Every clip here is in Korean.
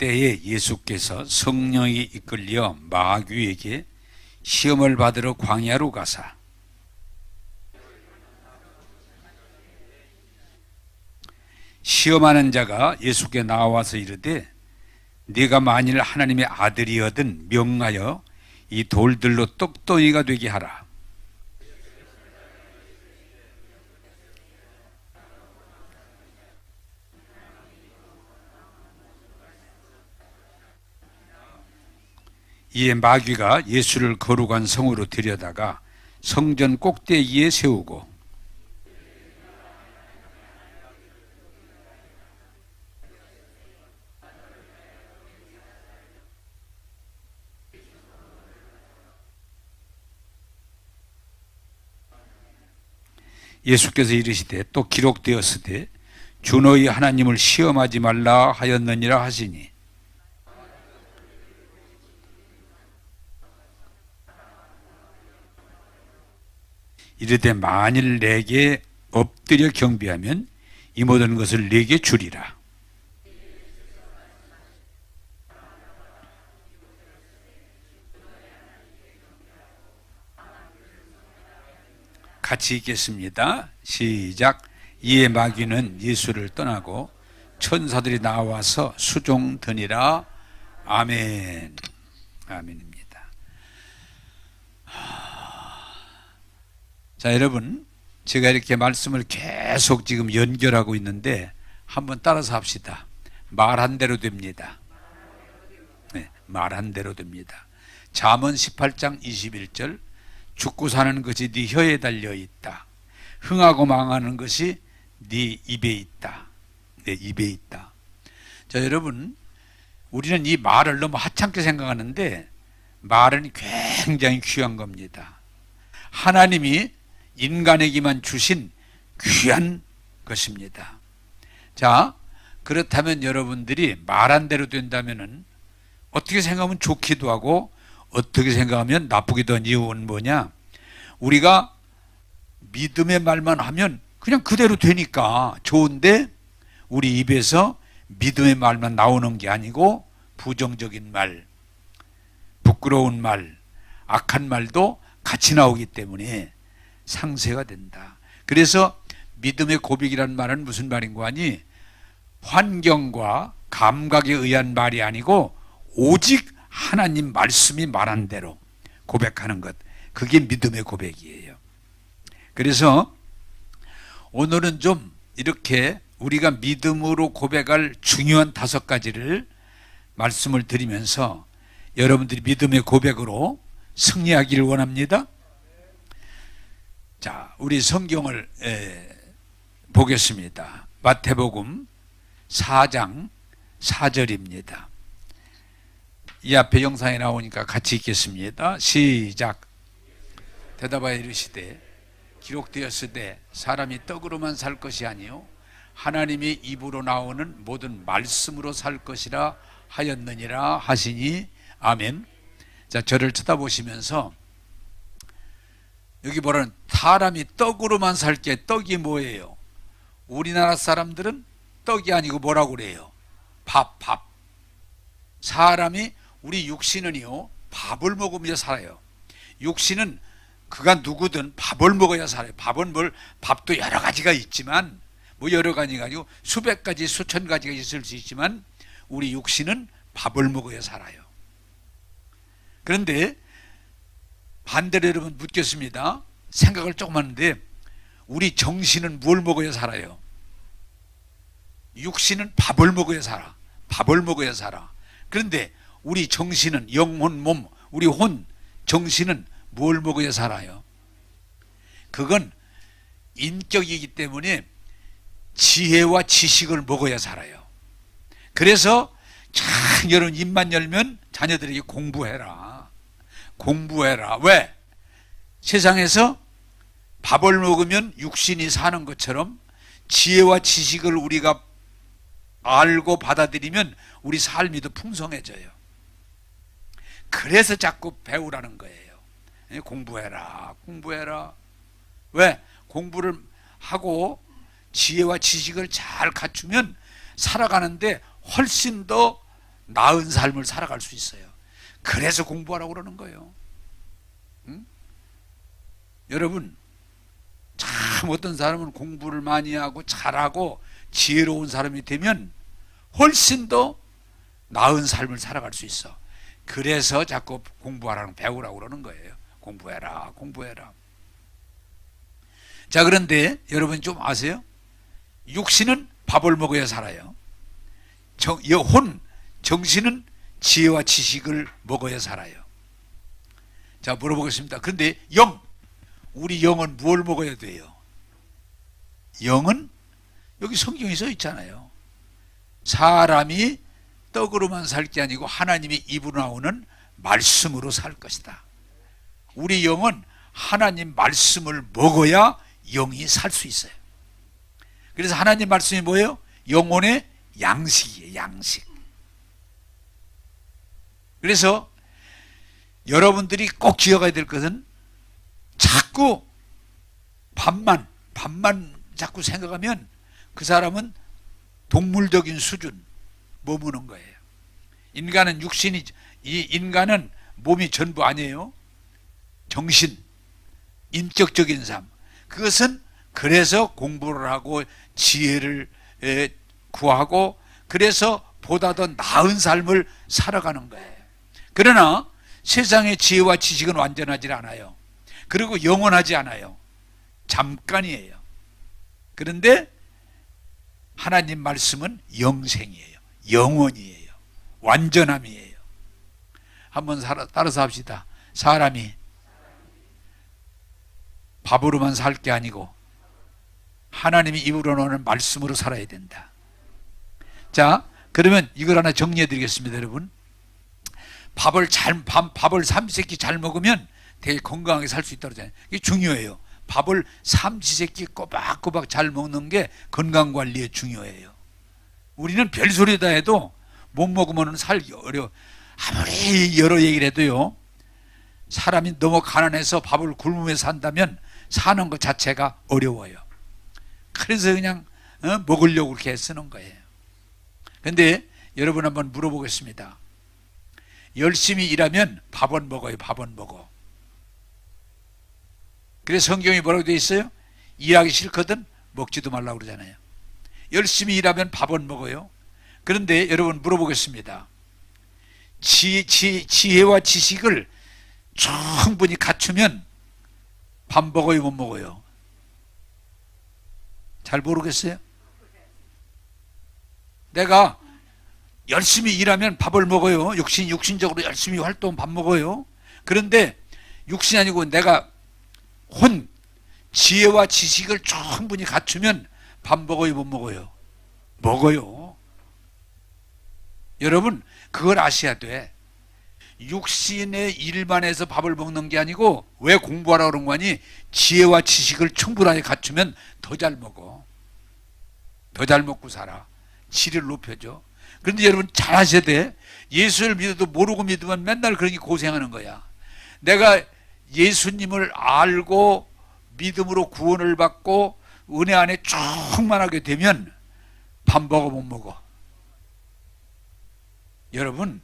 때에 예수께서 성령이 이끌려 마귀에게 시험을 받으러 광야로 가사 시험하는 자가 예수께 나와서 이르되 네가 만일 하나님의 아들이거든 명하여 이 돌들로 떡덩이가 되게 하라. 이에 마귀가 예수를 거룩한 성으로 데려다가 성전 꼭대기에 세우고 예수께서 이르시되 또 기록되었으되 주 너희 하나님을 시험하지 말라 하였느니라 하시니 이르되 만일 내게 엎드려 경배하면 이 모든 것을 내게 주리라. 같이 읽겠습니다. 시작. 이에 마귀는 예수를 떠나고 천사들이 나와서 수종드니라. 아멘. 아멘입니다. 자, 여러분, 제가 이렇게 말씀을 계속 지금 연결하고 있는데 한번 따라서 합시다. 말한 대로 됩니다. 네, 말한 대로 됩니다. 잠언 18장 21절 죽고 사는 것이 네 혀에 달려있다. 흥하고 망하는 것이 네 입에 있다. 내 입에 있다. 자, 여러분, 우리는 이 말을 너무 하찮게 생각하는데 말은 굉장히 귀한 겁니다. 하나님이 인간에게만 주신 귀한 것입니다. 자, 그렇다면 여러분들이 말한 대로 된다면은 어떻게 생각하면 좋기도 하고 어떻게 생각하면 나쁘기도 한 이유는 뭐냐? 우리가 믿음의 말만 하면 그냥 그대로 되니까 좋은데 우리 입에서 믿음의 말만 나오는 게 아니고 부정적인 말, 부끄러운 말, 악한 말도 같이 나오기 때문에 상쇄가 된다. 그래서 믿음의 고백이라는 말은 무슨 말인고 하니 환경과 감각에 의한 말이 아니고 오직 하나님 말씀이 말한 대로 고백하는 것, 그게 믿음의 고백이에요. 그래서 오늘은 좀 이렇게 우리가 믿음으로 고백할 중요한 5가지를 말씀을 드리면서 여러분들이 믿음의 고백으로 승리하기를 원합니다. 자, 우리 성경을 보겠습니다. 마태복음 4장 4절입니다. 이 앞에 영상에 나오니까 같이 읽겠습니다. 시작. 대답하여 이르시되 기록되었으되 사람이 떡으로만 살 것이 아니요 하나님의 입으로 나오는 모든 말씀으로 살 것이라 하였느니라 하시니 아멘. 자, 저를 쳐다보시면서 여기 보라는 사람이 떡으로만 살 게 떡이 뭐예요? 우리나라 사람들은 떡이 아니고 뭐라고 그래요? 밥. 사람이 우리 육신은요 밥을 먹으며 살아요. 육신은 그가 누구든 밥을 먹어야 살아요. 밥은 밥도 여러 가지가 있지만 뭐 여러 가지가 아니고 수백 가지 수천 가지가 있을 수 있지만 우리 육신은 밥을 먹어야 살아요. 그런데 반대로 여러분 묻겠습니다. 생각을 조금 하는데 우리 정신은 뭘 먹어야 살아요? 육신은 밥을 먹어야 살아. 밥을 먹어야 살아. 그런데 우리 정신은 영혼, 몸, 우리 혼, 정신은 뭘 먹어야 살아요? 그건 인격이기 때문에 지혜와 지식을 먹어야 살아요. 그래서 참 여러분 입만 열면 자녀들에게 공부해라. 왜? 세상에서 밥을 먹으면 육신이 사는 것처럼 지혜와 지식을 우리가 알고 받아들이면 우리 삶이 더 풍성해져요. 그래서 자꾸 배우라는 거예요. 공부해라. 왜? 공부를 하고 지혜와 지식을 잘 갖추면 살아가는데 훨씬 더 나은 삶을 살아갈 수 있어요. 그래서 공부하라고 그러는 거예요. 응? 여러분, 참 어떤 사람은 공부를 많이 하고 잘하고 지혜로운 사람이 되면 훨씬 더 나은 삶을 살아갈 수 있어. 그래서 자꾸 공부하라고, 배우라고 그러는 거예요. 공부해라, 공부해라. 자, 그런데 여러분 좀 아세요? 육신은 밥을 먹어야 살아요. 정신은 지혜와 지식을 먹어야 살아요. 자, 물어보겠습니다. 그런데 우리 영은 무엇을 먹어야 돼요? 영은 여기 성경에 써 있잖아요. 사람이 떡으로만 살 게 아니고 하나님의 입으로 나오는 말씀으로 살 것이다. 우리 영은 하나님 말씀을 먹어야 영이 살 수 있어요. 그래서 하나님 말씀이 뭐예요? 영혼의 양식이에요. 양식. 그래서 여러분들이 꼭 기억해야 될 것은 자꾸 밥만 자꾸 생각하면 그 사람은 동물적인 수준 머무는 거예요. 인간은 인간은 몸이 전부 아니에요. 정신, 인격적인 삶. 그것은 그래서 공부를 하고 지혜를 구하고 그래서 보다 더 나은 삶을 살아가는 거예요. 그러나 세상의 지혜와 지식은 완전하지 않아요. 그리고 영원하지 않아요. 잠깐이에요. 그런데 하나님 말씀은 영생이에요. 영원이에요. 완전함이에요. 한번 따라서 합시다. 사람이 밥으로만 살 게 아니고 하나님이 입으로 나오는 말씀으로 살아야 된다. 자, 그러면 이걸 하나 정리해 드리겠습니다, 여러분. 밥을 3세끼 잘 먹으면 되게 건강하게 살 수 있다고 하잖아요. 이게 중요해요. 밥을 3세끼 꼬박꼬박 잘 먹는 게 건강관리에 중요해요. 우리는 별소리 다 해도 못 먹으면 살기 어려워. 아무리 여러 얘기를 해도요, 사람이 너무 가난해서 밥을 굶으며 산다면 사는 것 자체가 어려워요. 그래서 그냥 먹으려고 그렇게 쓰는 거예요. 그런데 여러분 한번 물어보겠습니다. 열심히 일하면 밥은 먹어요. 밥은 먹어. 그래서 성경이 뭐라고 되어 있어요? 일하기 싫거든 먹지도 말라고 그러잖아요. 열심히 일하면 밥은 먹어요. 그런데 여러분 물어보겠습니다. 지혜와 지식을 충분히 갖추면 밥 먹어요, 못 먹어요? 잘 모르겠어요? 내가 열심히 일하면 밥을 먹어요. 육신적으로 열심히 활동하면 밥 먹어요. 그런데 육신이 아니고 내가 지혜와 지식을 충분히 갖추면 밥 먹어요, 못 먹어요? 먹어요. 여러분 그걸 아셔야 돼. 육신의 일만 해서 밥을 먹는 게 아니고 왜 공부하라고 그런 거니? 지혜와 지식을 충분하게 갖추면 더 잘 먹어. 더 잘 먹고 살아. 질을 높여줘. 그런데 여러분 잘 아셔야 돼. 예수를 믿어도 모르고 믿으면 맨날 그러니 고생하는 거야. 내가 예수님을 알고 믿음으로 구원을 받고 은혜 안에 충만하게 되면 밥 먹어 못 먹어? 여러분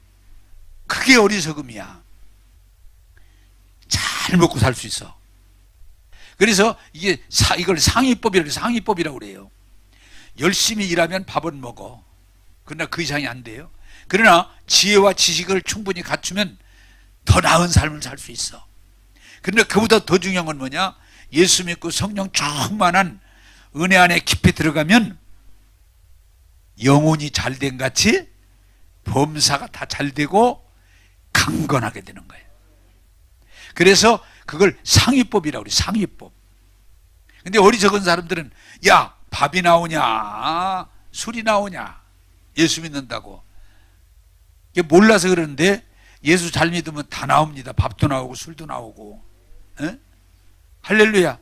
그게 어리석음이야. 잘 먹고 살 수 있어. 그래서 이걸 상위법이라고 그래요. 열심히 일하면 밥은 먹어. 그러나 그 이상이 안 돼요. 그러나 지혜와 지식을 충분히 갖추면 더 나은 삶을 살 수 있어. 그러나 그보다 더 중요한 건 뭐냐? 예수 믿고 성령 충만한 은혜 안에 깊이 들어가면 영혼이 잘된 같이 범사가 다 잘되고 강건하게 되는 거예요. 그래서 그걸 상위법이라고 그래요. 상위법. 근데 어리석은 사람들은 야 밥이 나오냐 술이 나오냐 예수 믿는다고 이게 몰라서 그러는데 예수 잘 믿으면 다 나옵니다. 밥도 나오고 술도 나오고. 에? 할렐루야.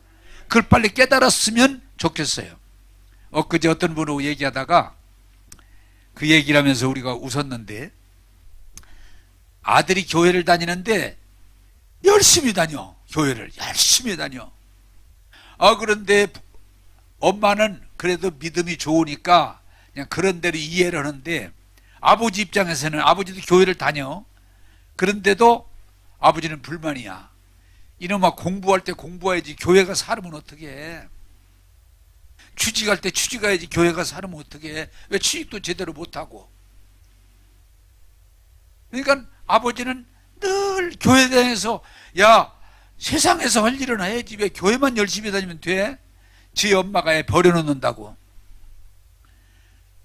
그걸 빨리 깨달았으면 좋겠어요. 엊그제 어떤 분하고 얘기하다가 그 얘기를 하면서 우리가 웃었는데 아들이 교회를 다니는데 열심히 다녀. 교회를 열심히 다녀. 그런데 엄마는 그래도 믿음이 좋으니까 그냥 그런 대로 이해를 하는데 아버지 입장에서는 아버지도 교회를 다녀. 그런데도 아버지는 불만이야. 이놈아, 공부할 때 공부해야지 교회가 살으면 어떡해. 해? 취직할 때 취직해야지 교회가 살으면 어떡해. 해? 왜 취직도 제대로 못하고. 그러니까 아버지는 늘 교회 다녀서 야, 세상에서 할 일은 해야지 왜 교회만 열심히 다니면 돼? 지 엄마가 애 버려놓는다고.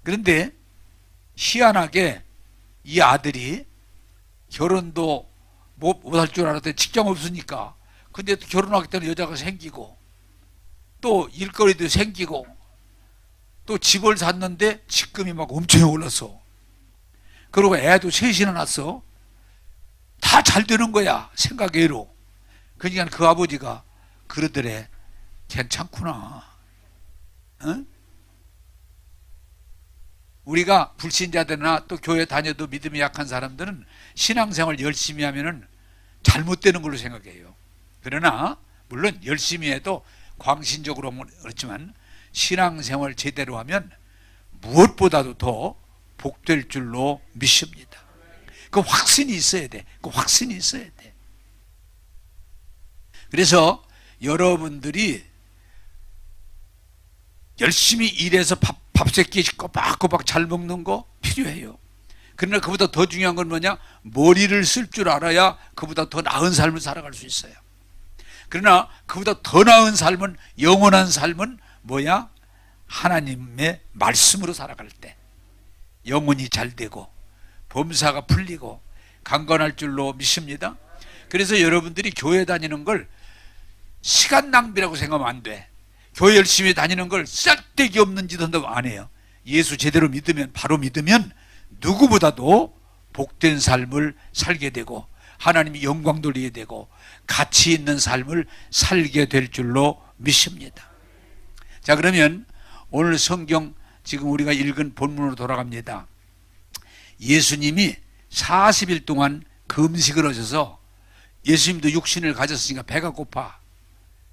그런데 희한하게 이 아들이 결혼도 못할 줄 알았더니 직장 없으니까. 근데 또 결혼하겠다는 여자가 생기고 또 일거리도 생기고 또 집을 샀는데 집금이 막 엄청 올랐어. 그리고 애도 셋이나 낳았어. 다 잘 되는 거야, 생각외로. 그러니까 그 아버지가 그러더래. 괜찮구나. 응? 우리가 불신자들이나 또 교회 다녀도 믿음이 약한 사람들은 신앙생활 열심히 하면은 잘못되는 걸로 생각해요. 그러나 물론 열심히 해도 광신적으로 그렇지만 신앙생활 제대로 하면 무엇보다도 더 복될 줄로 믿습니다. 그 확신이 있어야 돼. 그 확신이 있어야 돼. 그래서 여러분들이 열심히 일해서 밥새끼 꼬박꼬박 잘 먹는 거 필요해요. 그러나 그보다 더 중요한 건 뭐냐? 머리를 쓸 줄 알아야 그보다 더 나은 삶을 살아갈 수 있어요. 그러나 그보다 더 나은 삶은, 영원한 삶은 뭐야? 하나님의 말씀으로 살아갈 때 영혼이 잘 되고 범사가 풀리고 강건할 줄로 믿습니다. 그래서 여러분들이 교회 다니는 걸 시간 낭비라고 생각하면 안 돼. 교회 열심히 다니는 걸 쓸데기 없는 짓 한다고 안 해요. 예수 제대로 믿으면, 바로 믿으면 누구보다도 복된 삶을 살게 되고 하나님이 영광 돌리게 되고 가치 있는 삶을 살게 될 줄로 믿습니다. 자, 그러면 오늘 성경 지금 우리가 읽은 본문으로 돌아갑니다. 예수님이 40일 동안 금식을 하셔서 예수님도 육신을 가졌으니까 배가 고파.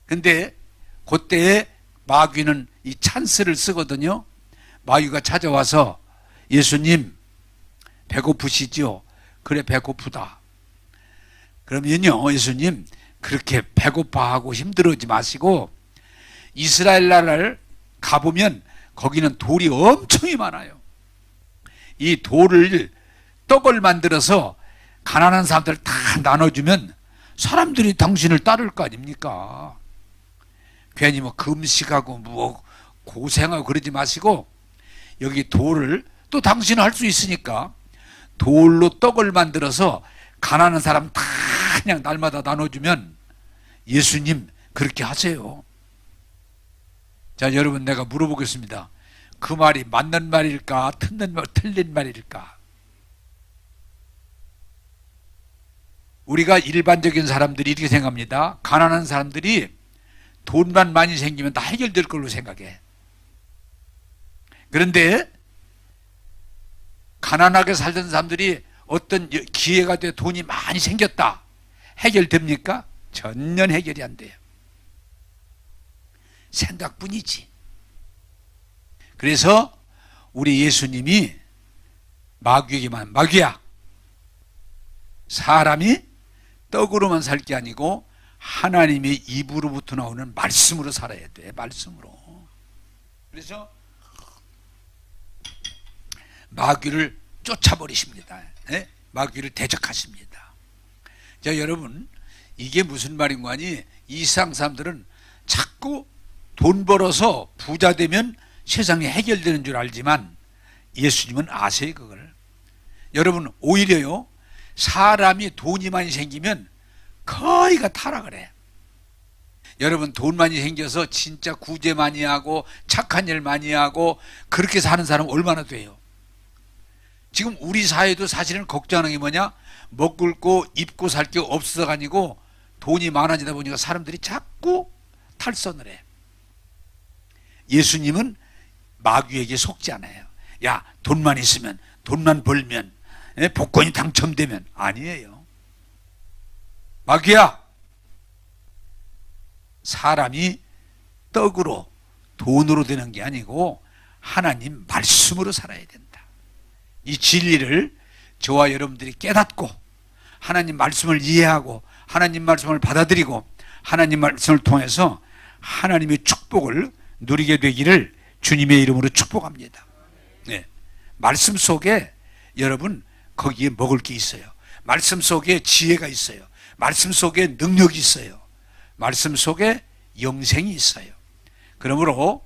근데 그때에 마귀는 이 찬스를 쓰거든요. 마귀가 찾아와서 예수님 배고프시죠? 그래, 배고프다. 그러면요, 예수님 그렇게 배고파하고 힘들어하지 마시고 이스라엘 나라를 가보면 거기는 돌이 엄청이 많아요. 이 돌을 떡을 만들어서 가난한 사람들 다 나눠주면 사람들이 당신을 따를 거 아닙니까? 괜히 뭐 금식하고 뭐 고생하고 그러지 마시고 여기 돌을, 또 당신은 할 수 있으니까 돌로 떡을 만들어서 가난한 사람 다 그냥 날마다 나눠주면 예수님 그렇게 하세요. 자, 여러분, 내가 물어보겠습니다. 그 말이 맞는 말일까? 틀린 말일까? 우리가 일반적인 사람들이 이렇게 생각합니다. 가난한 사람들이 돈만 많이 생기면 다 해결될 걸로 생각해. 그런데 가난하게 살던 사람들이 어떤 기회가 돼 돈이 많이 생겼다. 해결됩니까? 전혀 해결이 안 돼요. 생각뿐이지. 그래서 우리 예수님이 마귀에게만, 마귀야, 사람이 떡으로만 살 게 아니고 하나님의 입으로부터 나오는 말씀으로 살아야 돼. 말씀으로. 그래서 마귀를 쫓아버리십니다. 네? 마귀를 대적하십니다. 자, 여러분, 이게 무슨 말인 거 아니? 이 세상 사람들은 자꾸 돈 벌어서 부자 되면 세상이 해결되는 줄 알지만 예수님은 아세요, 그걸. 여러분, 오히려요, 사람이 돈이 많이 생기면 거의가 타락을 해. 여러분, 돈 많이 생겨서 진짜 구제 많이 하고 착한 일 많이 하고 그렇게 사는 사람 얼마나 돼요? 지금 우리 사회도 사실은 걱정하는 게 뭐냐? 먹고 입고 살 게 없어서 아니고 돈이 많아지다 보니까 사람들이 자꾸 탈선을 해. 예수님은 마귀에게 속지 않아요. 야, 돈만 있으면, 돈만 벌면, 복권이 당첨되면. 아니에요. 마귀야, 사람이 떡으로, 돈으로 되는 게 아니고 하나님 말씀으로 살아야 된다. 이 진리를 저와 여러분들이 깨닫고 하나님 말씀을 이해하고 하나님 말씀을 받아들이고 하나님 말씀을 통해서 하나님의 축복을 누리게 되기를 주님의 이름으로 축복합니다. 네. 말씀 속에 여러분 거기에 먹을 게 있어요. 말씀 속에 지혜가 있어요. 말씀 속에 능력이 있어요. 말씀 속에 영생이 있어요. 그러므로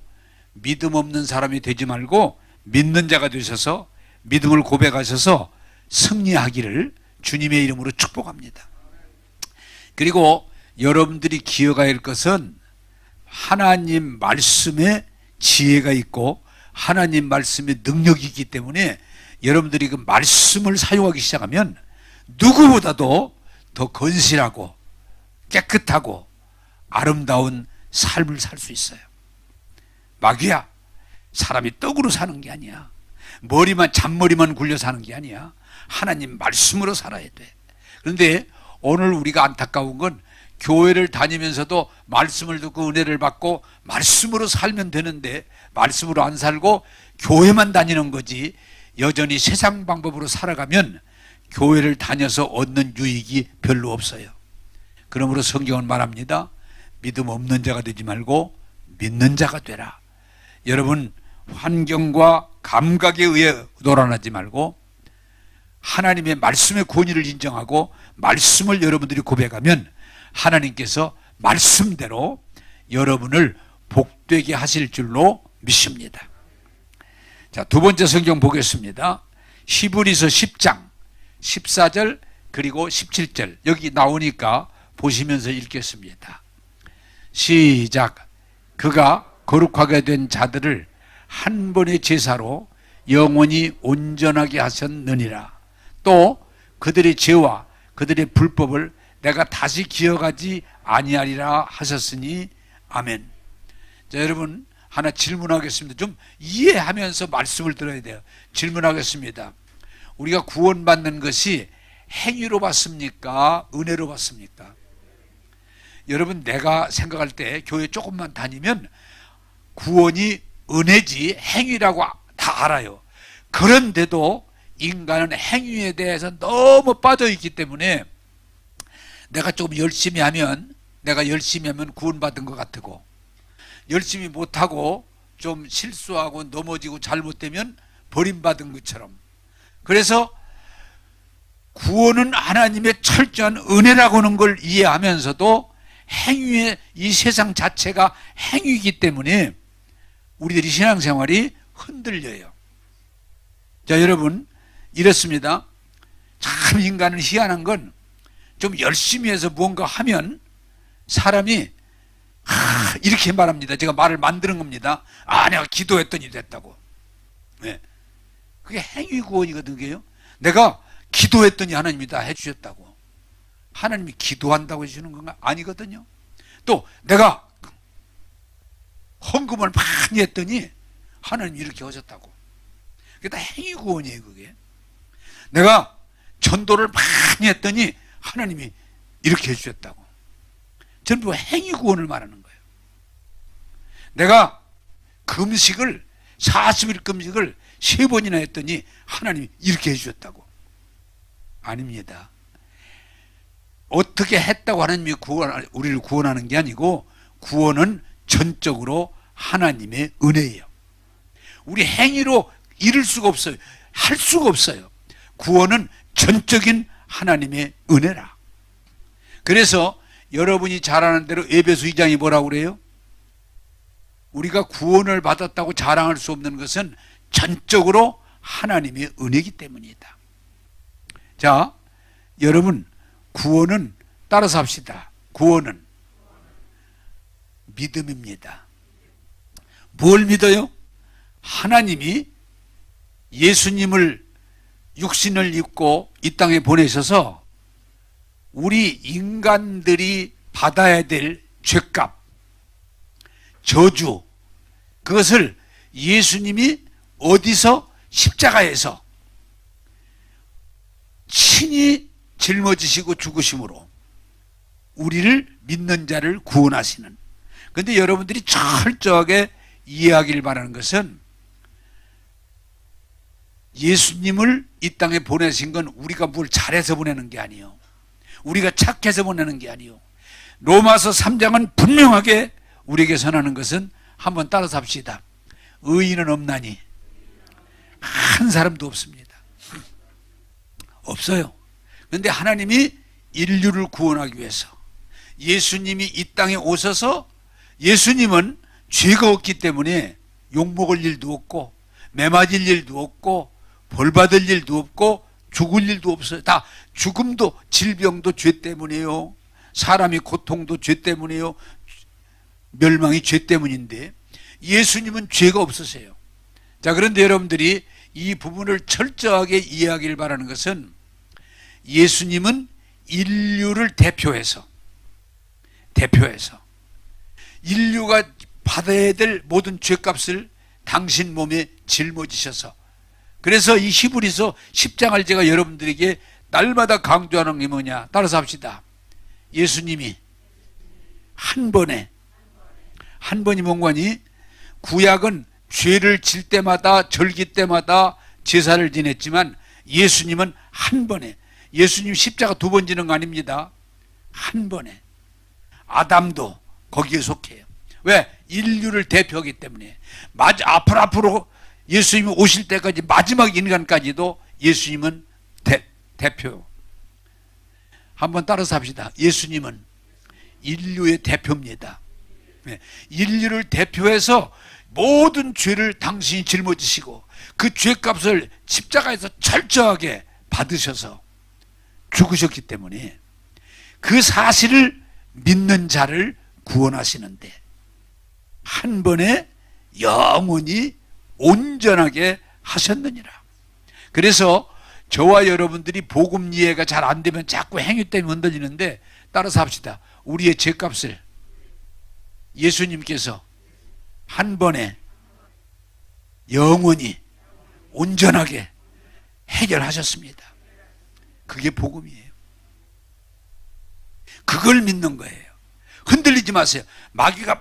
믿음 없는 사람이 되지 말고 믿는 자가 되셔서 믿음을 고백하셔서 승리하기를 주님의 이름으로 축복합니다. 그리고 여러분들이 기억해야 할 것은 하나님 말씀에 지혜가 있고 하나님 말씀에 능력이 있기 때문에 여러분들이 그 말씀을 사용하기 시작하면 누구보다도 더 건실하고 깨끗하고 아름다운 삶을 살 수 있어요. 마귀야, 사람이 떡으로 사는 게 아니야. 잔머리만 굴려 사는 게 아니야. 하나님 말씀으로 살아야 돼. 그런데 오늘 우리가 안타까운 건 교회를 다니면서도 말씀을 듣고 은혜를 받고 말씀으로 살면 되는데 말씀으로 안 살고 교회만 다니는 거지 여전히 세상 방법으로 살아가면 교회를 다녀서 얻는 유익이 별로 없어요. 그러므로 성경은 말합니다. 믿음 없는 자가 되지 말고 믿는 자가 되라. 여러분 환경과 감각에 의해 놀아나지 말고 하나님의 말씀의 권위를 인정하고 말씀을 여러분들이 고백하면 하나님께서 말씀대로 여러분을 복되게 하실 줄로 믿습니다. 자, 두 번째 성경 보겠습니다. 히브리서 10장 14절 그리고 17절 여기 나오니까 보시면서 읽겠습니다. 시작. 그가 거룩하게 된 자들을 한 번의 제사로 영원히 온전하게 하셨느니라. 또 그들의 죄와 그들의 불법을 내가 다시 기억하지 아니하리라 하셨으니 아멘. 자, 여러분 하나 질문하겠습니다. 좀 이해하면서 말씀을 들어야 돼요. 질문하겠습니다. 우리가 구원받는 것이 행위로 받습니까? 은혜로 받습니까? 여러분 내가 생각할 때 교회 조금만 다니면 구원이 은혜지 행위라고 다 알아요. 그런데도 인간은 행위에 대해서 너무 빠져있기 때문에 내가 조금 열심히 하면 구원받은 것 같고 열심히 못하고 좀 실수하고 넘어지고 잘못되면 버림받은 것처럼. 그래서 구원은 하나님의 철저한 은혜라고 하는 걸 이해하면서도 행위의 이 세상 자체가 행위이기 때문에 우리들이 신앙생활이 흔들려요. 자, 여러분 이렇습니다. 참 인간은 희한한 건 좀 열심히 해서 무언가 하면 사람이 이렇게 말합니다. 제가 말을 만드는 겁니다. 내가 기도했더니 됐다고. 네. 그게 행위 구원이거든요. 그게요. 내가 기도했더니 하나님이 다 해주셨다고. 하나님이 기도한다고 해주시는 건가? 아니거든요. 또 내가 헌금을 많이 했더니 하나님이 이렇게 하셨다고. 그게 다 행위 구원이에요. 그게. 내가 전도를 많이 했더니 하나님이 이렇게 해주셨다고. 전부 행위 구원을 말하는 거예요. 내가 금식을 40일 금식을 3번이나 했더니 하나님이 이렇게 해주셨다고. 아닙니다. 어떻게 했다고 하나님이 우리를 구원하는 게 아니고 구원은 전적으로 하나님의 은혜예요. 우리 행위로 이룰 수가 없어요. 할 수가 없어요. 구원은 전적인 하나님의 은혜라. 그래서 여러분이 잘 아는 대로 에베소 2장이 뭐라고 그래요? 우리가 구원을 받았다고 자랑할 수 없는 것은 전적으로 하나님의 은혜이기 때문이다. 자, 여러분 구원은 따라서 합시다. 구원은 믿음입니다. 뭘 믿어요? 하나님이 예수님을 육신을 입고 이 땅에 보내셔서 우리 인간들이 받아야 될 죄값, 저주, 그것을 예수님이 어디서 십자가에서 친히 짊어지시고 죽으심으로 우리를 믿는 자를 구원하시는. 그런데 여러분들이 철저하게 이해하길 바라는 것은 예수님을 이 땅에 보내신 건 우리가 뭘 잘해서 보내는 게 아니에요. 우리가 착해서 보내는 게 아니에요. 로마서 3장은 분명하게 우리에게 선하는 것은, 한번 따라서 합시다. 의인은 없나니 한 사람도 없습니다. 없어요. 그런데 하나님이 인류를 구원하기 위해서 예수님이 이 땅에 오셔서, 예수님은 죄가 없기 때문에 욕먹을 일도 없고 매맞을 일도 없고 벌받을 일도 없고 죽을 일도 없어요. 다 죽음도, 질병도 죄 때문이에요. 사람이 고통도 죄 때문이에요. 멸망이 죄 때문인데 예수님은 죄가 없으세요. 자, 그런데 여러분들이 이 부분을 철저하게 이해하길 바라는 것은, 예수님은 인류를 대표해서 인류가 받아야 될 모든 죄값을 당신 몸에 짊어지셔서, 그래서 이 히브리서 10장을 제가 여러분들에게 날마다 강조하는 게 뭐냐, 따라서 합시다. 예수님이 한 번이 뭔가니, 구약은 죄를 질 때마다, 절기 때마다 제사를 지냈지만 예수님은 한 번에, 예수님 십자가 두 번 지는 거 아닙니다. 한 번에. 아담도 거기에 속해요. 왜? 인류를 대표하기 때문에. 앞으로 예수님이 오실 때까지, 마지막 인간까지도 예수님은 대표. 한번 따라서 합시다. 예수님은 인류의 대표입니다. 인류를 대표해서 모든 죄를 당신이 짊어지시고 그 죄값을 십자가에서 철저하게 받으셔서 죽으셨기 때문에 그 사실을 믿는 자를 구원하시는데, 한 번에 영원히 온전하게 하셨느니라. 그래서 저와 여러분들이 복음 이해가 잘 안 되면 자꾸 행위 때문에 흔들리는데, 따라서 합시다. 우리의 죄값을 예수님께서 한 번에 영원히 온전하게 해결하셨습니다. 그게 복음이에요. 그걸 믿는 거예요. 흔들리지 마세요. 마귀가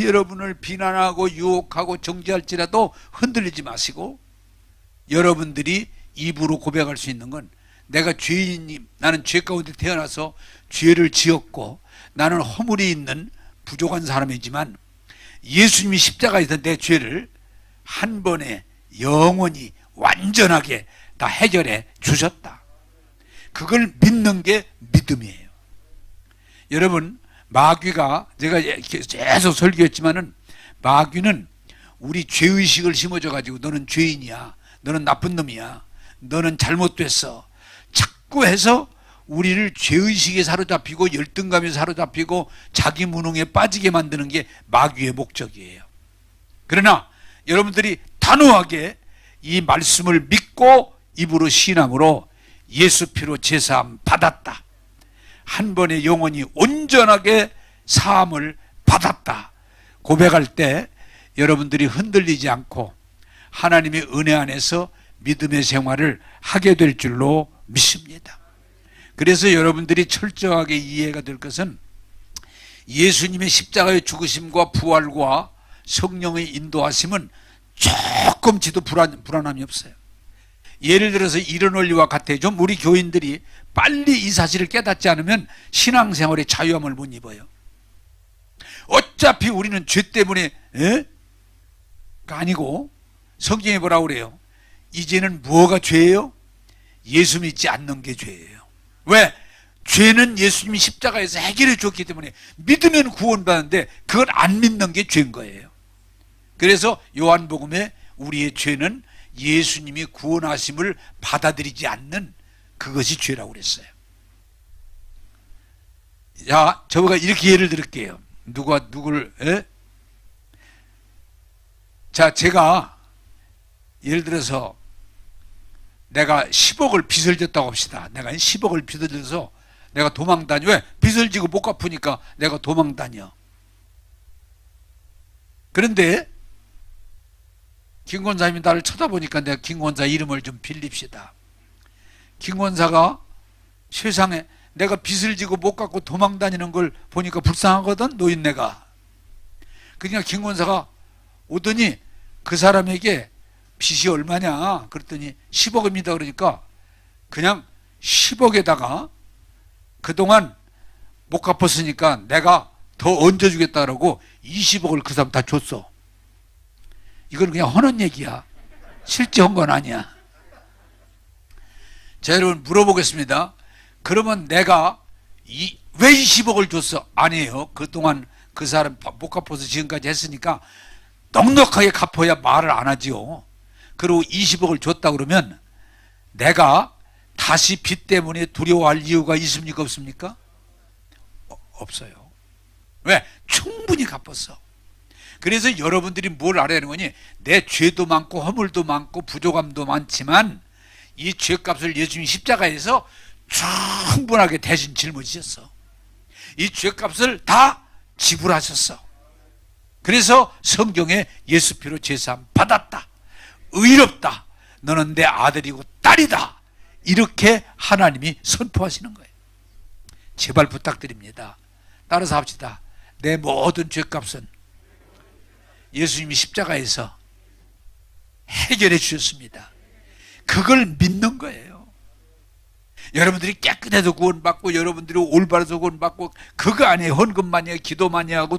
여러분을 비난하고 유혹하고 정죄할지라도 흔들리지 마시고, 여러분들이 입으로 고백할 수 있는 건, 내가 죄인이, 나는 죄 가운데 태어나서 죄를 지었고 나는 허물이 있는 부족한 사람이지만 예수님이 십자가에서 내 죄를 한 번에 영원히 완전하게 다 해결해 주셨다. 그걸 믿는 게 믿음이에요. 여러분, 마귀가, 제가 계속 설교했지만은, 마귀는 우리 죄의식을 심어줘 가지고 너는 죄인이야, 너는 나쁜 놈이야, 너는 잘못됐어, 자꾸 해서 우리를 죄의식에 사로잡히고 열등감에 사로잡히고 자기 무능에 빠지게 만드는 게 마귀의 목적이에요. 그러나 여러분들이 단호하게 이 말씀을 믿고 입으로 신앙으로 예수 피로 제사함 받았다, 한 번에 영원히 온전하게 사함을 받았다 고백할 때, 여러분들이 흔들리지 않고 하나님의 은혜 안에서 믿음의 생활을 하게 될 줄로 믿습니다. 그래서 여러분들이 철저하게 이해가 될 것은, 예수님의 십자가의 죽으심과 부활과 성령의 인도하심은 조금치도 불안함이 없어요. 예를 들어서 이런 원리와 같아요. 좀 우리 교인들이 빨리 이 사실을 깨닫지 않으면 신앙생활에 자유함을 못 입어요. 어차피 우리는 죄 때문에, 가 아니고, 성경에 뭐라고 그래요? 이제는 뭐가 죄예요? 예수 믿지 않는 게 죄예요. 왜? 죄는 예수님이 십자가에서 해결해 줬기 때문에 믿으면 구원받는데, 그걸 안 믿는 게 죄인 거예요. 그래서 요한복음에 우리의 죄는 예수님이 구원하심을 받아들이지 않는 그것이 죄라고 그랬어요. 자, 저가 이렇게 예를 들을게요. 자, 제가 예를 들어서 내가 10억을 빚을 졌다고 합시다. 내가 10억을 빚을 져서 내가 도망 다녀. 왜? 빚을 지고 못 갚으니까 내가 도망 다녀. 그런데 김 권사님이 나를 쳐다보니까 내가 김 권사 이름을 좀 빌립시다. 김 권사가 세상에 내가 빚을 지고 못 갚고 도망 다니는 걸 보니까 불쌍하거든, 노인네가. 그러니까 김 권사가 오더니 그 사람에게 빚이 얼마냐 그랬더니 10억입니다 그러니까 그냥 10억에다가 그동안 못 갚았으니까 내가 더 얹어주겠다 그러고 20억을 그 사람 다 줬어. 이건 그냥 허는 얘기야. 실제 한 건 아니야. 자, 여러분 물어보겠습니다. 그러면 내가 왜 20억을 줬어? 아니에요. 그동안 그 사람 못 갚아서 지금까지 했으니까 넉넉하게 갚아야 말을 안 하지요. 그리고 20억을 줬다 그러면 내가 다시 빚 때문에 두려워할 이유가 있습니까? 없습니까? 없어요. 왜? 충분히 갚았어. 그래서 여러분들이 뭘 알아야 하는 거니? 내 죄도 많고 허물도 많고 부족함도 많지만 이 죄값을 예수님이 십자가에서 충분하게 대신 짊어지셨어. 이 죄값을 다 지불하셨어. 그래서 성경에 예수 피로 제사함 받았다, 의롭다, 너는 내 아들이고 딸이다, 이렇게 하나님이 선포하시는 거예요. 제발 부탁드립니다. 따라서 합시다. 내 모든 죄값은 예수님이 십자가에서 해결해 주셨습니다. 그걸 믿는 거예요. 여러분들이 깨끗해서 구원받고 여러분들이 올바라서 구원받고 그거 아니에요. 헌금 많이 하고 기도 많이 하고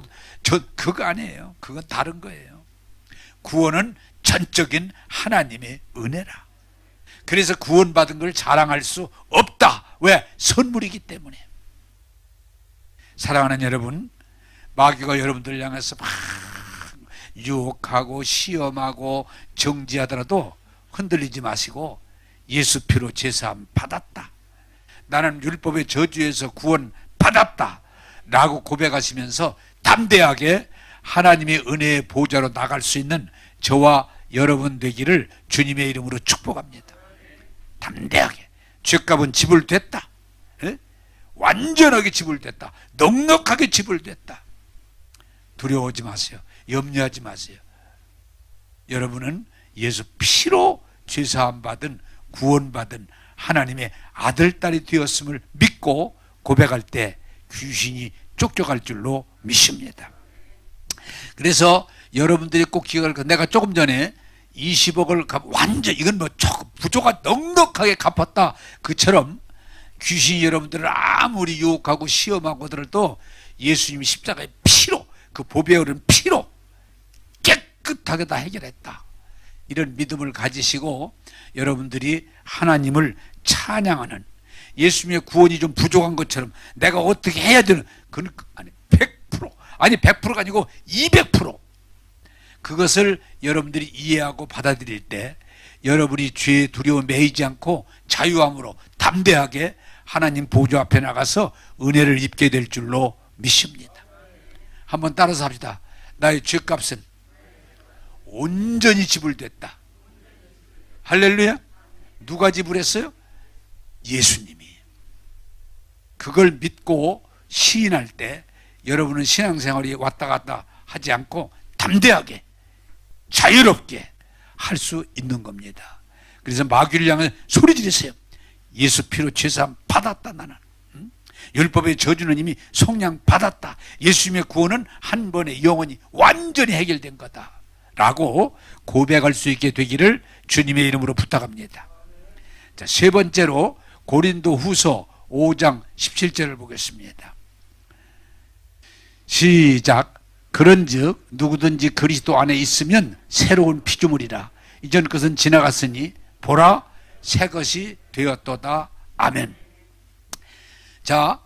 그거 아니에요. 그건 다른 거예요. 구원은 전적인 하나님의 은혜라. 그래서 구원받은 걸 자랑할 수 없다. 왜? 선물이기 때문에. 사랑하는 여러분, 마귀가 여러분들을 향해서 막 유혹하고 시험하고 정지하더라도 흔들리지 마시고 예수 피로 제사함 받았다, 나는 율법의 저주에서 구원 받았다 라고 고백하시면서 담대하게 하나님의 은혜의 보좌로 나갈 수 있는 저와 여러분 되기를 주님의 이름으로 축복합니다. 담대하게. 죄값은 지불됐다. 에? 완전하게 지불됐다. 넉넉하게 지불됐다. 두려워하지 마세요. 염려하지 마세요. 여러분은 예수 피로 죄사함 받은, 구원받은 하나님의 아들, 딸이 되었음을 믿고 고백할 때 귀신이 쫓겨갈 줄로 믿습니다. 그래서 여러분들이 꼭 기억할 거, 내가 조금 전에 20억을 완전, 이건 뭐 부조가 넉넉하게 갚았다 그처럼 귀신이 여러분들을 아무리 유혹하고 시험하고 하더라도 예수님이 십자가의 피로, 그 보배에 흐른 피로 깨끗하게 다 해결했다, 이런 믿음을 가지시고 여러분들이 하나님을 찬양하는, 예수님의 구원이 좀 부족한 것처럼 내가 어떻게 해야 되는, 그건 아니 100%, 아니 100%가 아니고 200% 그것을 여러분들이 이해하고 받아들일 때 여러분이 죄의 두려움 매이지 않고 자유함으로 담대하게 하나님 보좌 앞에 나가서 은혜를 입게 될 줄로 믿습니다. 한번 따라서 합시다. 나의 죄값은 온전히 지불됐다. 할렐루야. 누가 지불했어요? 예수님이. 그걸 믿고 시인할 때 여러분은 신앙생활이 왔다 갔다 하지 않고 담대하게 자유롭게 할 수 있는 겁니다. 그래서 마귀를 향해 소리 지르세요. 예수 피로 죄사함 받았다. 나는 율법의 저주는 이미 속량 받았다. 예수님의 구원은 한 번에 영원히 완전히 해결된 거다 라고 고백할 수 있게 되기를 주님의 이름으로 부탁합니다. 자, 세 번째로 고린도 후서 5장 17절을 보겠습니다. 시작. 그런즉 누구든지 그리스도 안에 있으면 새로운 피조물이라. 이전 것은 지나갔으니 보라 새 것이 되었도다. 아멘. 자,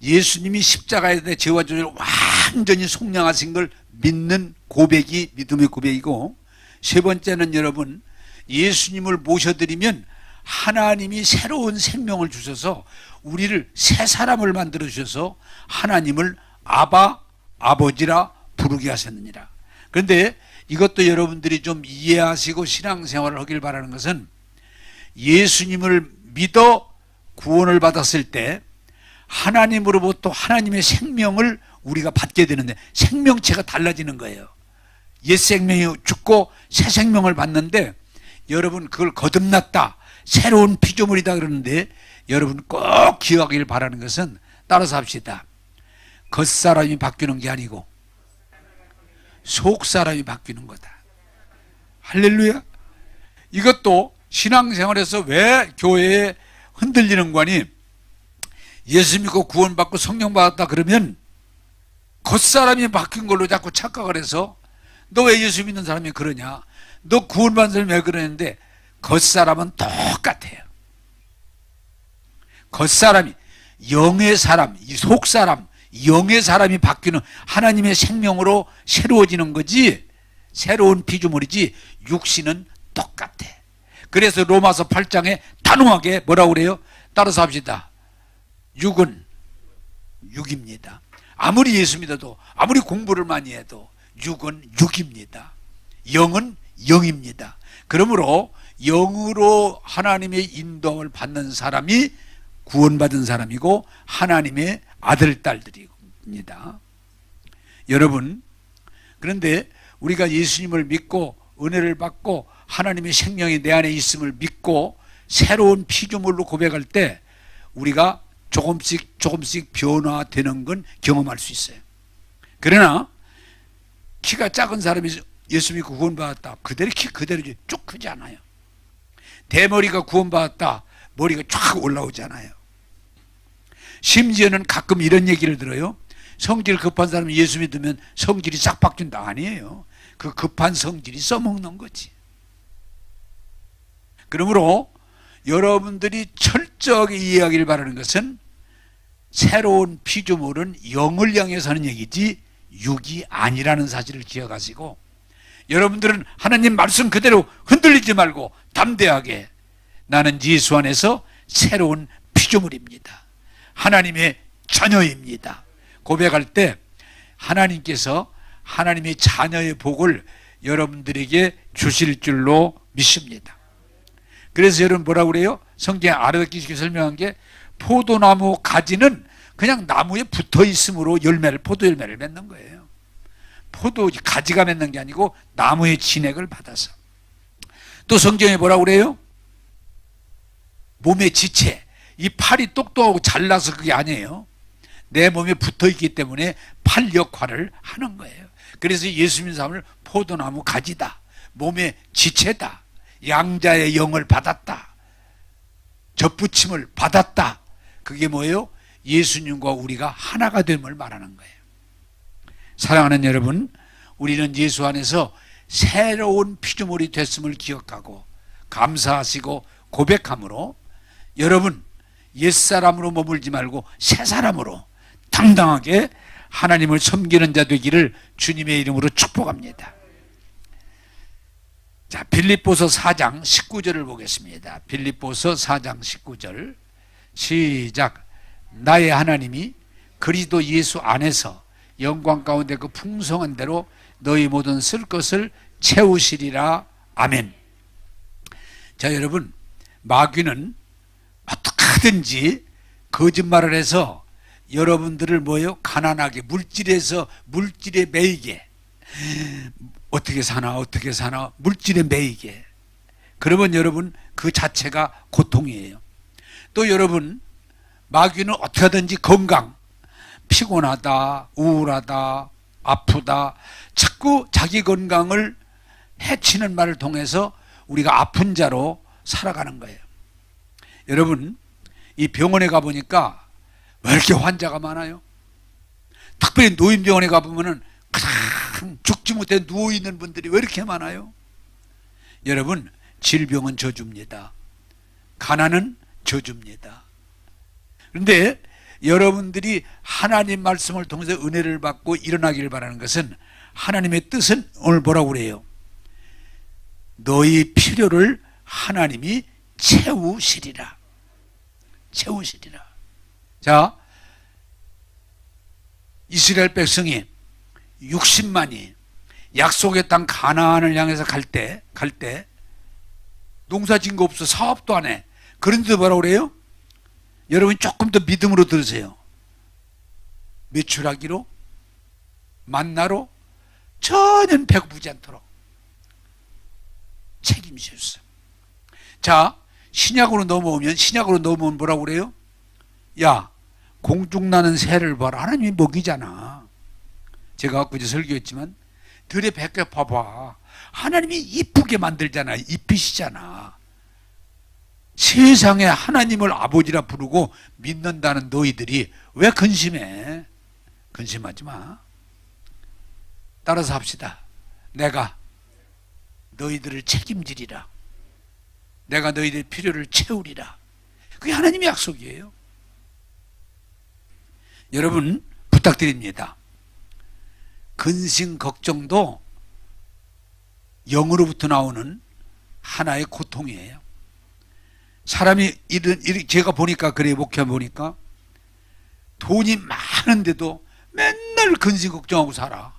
예수님이 십자가에 대해 죄와 저주를 완전히 속량하신 걸 믿는 고백이 믿음의 고백이고, 세 번째는 여러분, 예수님을 모셔드리면 하나님이 새로운 생명을 주셔서 우리를 새 사람을 만들어 주셔서 하나님을 아바, 아버지라 부르게 하셨느니라. 그런데 이것도 여러분들이 좀 이해하시고 신앙생활을 하길 바라는 것은, 예수님을 믿어 구원을 받았을 때 하나님으로부터 하나님의 생명을 우리가 받게 되는데 생명체가 달라지는 거예요. 옛 생명이 죽고 새 생명을 받는데, 여러분 그걸 거듭났다, 새로운 피조물이다 그러는데, 여러분 꼭 기억하길 바라는 것은, 따라서 합시다. 겉사람이 바뀌는 게 아니고 속사람이 바뀌는 거다. 할렐루야. 이것도 신앙생활에서 왜 교회에 흔들리는 거니? 예수 믿고 구원받고 성령 받았다 그러면 겉사람이 바뀐 걸로 자꾸 착각을 해서 너 왜 예수 믿는 사람이 그러냐? 너 구원받은 사람이 왜 그러는데 겉사람은 똑같아요. 겉사람이 영의 사람, 이 속사람, 영의 사람이 바뀌는 하나님의 생명으로 새로워지는 거지 새로운 피조물이지 육신은 똑같아. 그래서 로마서 8장에 단호하게 뭐라고 그래요? 따라서 합시다. 육은 육입니다. 아무리 예수 믿어도 아무리 공부를 많이 해도 육은 육입니다. 영은 영입니다. 그러므로 영으로 하나님의 인도함을 받는 사람이 구원받은 사람이고 하나님의 아들, 딸들입니다. 여러분, 그런데 우리가 예수님을 믿고 은혜를 받고 하나님의 생명이 내 안에 있음을 믿고 새로운 피조물로 고백할 때 우리가 조금씩 변화되는 건 경험할 수 있어요. 그러나 키가 작은 사람이 예수 믿고 구원받았다. 그대로 키 그대로지 쭉 크지 않아요. 대머리가 구원받았다. 머리가 쫙 올라오지 않아요. 심지어는 가끔 이런 얘기를 들어요. 성질 급한 사람이 예수 믿으면 성질이 싹 바뀐다. 아니에요. 그 급한 성질이 써먹는 거지. 그러므로 여러분들이 철저하게 이해하기를 바라는 것은 새로운 피조물은 영을 향해서 하는 얘기지 육이 아니라는 사실을 기억하시고 여러분들은 하나님 말씀 그대로 흔들리지 말고 담대하게 나는 예수 안에서 새로운 피조물입니다. 하나님의 자녀입니다. 고백할 때 하나님께서 하나님의 자녀의 복을 여러분들에게 주실 줄로 믿습니다. 그래서 여러분 뭐라고 그래요? 성경에 아름답게 설명한 게 포도나무 가지는 그냥 나무에 붙어 있으므로 포도 열매를 맺는 거예요. 포도 가지가 맺는 게 아니고 나무의 진액을 받아서. 또 성경에 뭐라고 그래요? 몸의 지체, 이 팔이 똑똑하고 잘나서 그게 아니에요. 내 몸에 붙어 있기 때문에 팔 역할을 하는 거예요. 그래서 예수 믿는 사람을 포도나무 가지다, 몸의 지체다, 양자의 영을 받았다, 접붙임을 받았다. 그게 뭐예요? 예수님과 우리가 하나가 됨을 말하는 거예요. 사랑하는 여러분, 우리는 예수 안에서 새로운 피조물이 됐음을 기억하고 감사하시고 고백함으로 여러분 옛사람으로 머물지 말고 새사람으로 당당하게 하나님을 섬기는 자 되기를 주님의 이름으로 축복합니다. 자, 빌립보서 4장 19절을 보겠습니다. 빌립보서 4장 19절 시작. 나의 하나님이 그리스도 예수 안에서 영광 가운데 그 풍성한 대로 너희 모든 쓸 것을 채우시리라. 아멘. 자, 여러분, 마귀는 어떻게든지 거짓말을 해서 여러분들을 뭐예요? 가난하게 물질에 매이게, 어떻게 사나 물질에 매이게. 그러면 여러분 그 자체가 고통이에요. 또 여러분, 마귀는 어떻게 하든지 건강, 피곤하다, 우울하다, 아프다, 자꾸 자기 건강을 해치는 말을 통해서 우리가 아픈 자로 살아가는 거예요. 여러분, 이 병원에 가보니까 왜 이렇게 환자가 많아요? 특별히 노인병원에 가보면은 그냥 죽지 못해 누워있는 분들이 왜 이렇게 많아요? 여러분, 질병은 저주입니다. 가난은 저주입니다. 그런데 여러분들이 하나님 말씀을 통해서 은혜를 받고 일어나기를 바라는 것은 하나님의 뜻은 오늘 뭐라고 그래요? 너희 필요를 하나님이 채우시리라. 채우시리라. 자, 이스라엘 백성이 60만이 약속의 땅 가나안을 향해서 갈 때 농사 지은 거 없어, 사업도 안 해. 그런데도 뭐라고 그래요? 여러분 조금 더 믿음으로 들으세요. 매출하기로 만나로 전혀 배고프지 않도록 책임지셨어. 자, 신약으로 넘어오면 뭐라고 그래요? 야, 공중나는 새를 봐라. 하나님이 먹이잖아. 제가 그제 설교했지만 들에 베껴 봐봐. 하나님이 이쁘게 만들잖아. 이쁘시잖아. 세상에 하나님을 아버지라 부르고 믿는다는 너희들이 왜 근심해? 근심하지 마. 따라서 합시다. 내가 너희들을 책임지리라. 내가 너희들의 필요를 채우리라. 그게 하나님의 약속이에요. 여러분 부탁드립니다. 근심 걱정도 영으로부터 나오는 하나의 고통이에요. 사람이 제가 보니까 그래요. 목회 보니까 돈이 많은데도 맨날 근심 걱정하고 살아.